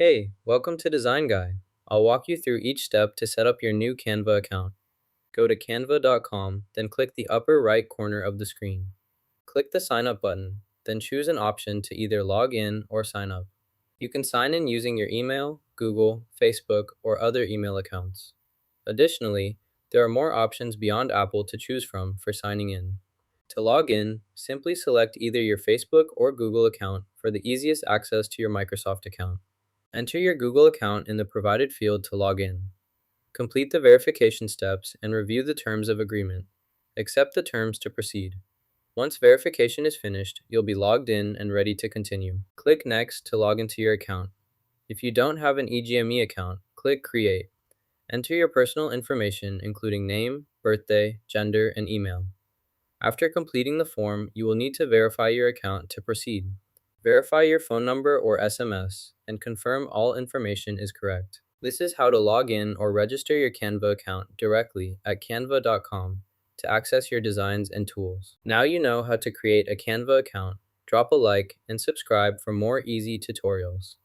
Hey, welcome to Design Guy. I'll walk you through each step to set up your new Canva account. Go to canva.com, then click the upper right corner of the screen. Click the Sign Up button, then choose an option to either log in or sign up. You can sign in using your email, Google, Facebook, or other email accounts. Additionally, there are more options beyond Apple to choose from for signing in. To log in, simply select either your Facebook or Google account for the easiest access to your Microsoft account. Enter your Google account in the provided field to log in. Complete the verification steps and review the terms of agreement. Accept the terms to proceed. Once verification is finished, you'll be logged in and ready to continue. Click Next to log into your account. If you don't have an EGME account, click Create. Enter your personal information including name, birthday, gender, and email. After completing the form, you will need to verify your account to proceed. Verify your phone number or SMS and confirm all information is correct. This is how to log in or register your Canva account directly at canva.com to access your designs and tools. Now you know how to create a Canva account. Drop a like and subscribe for more easy tutorials.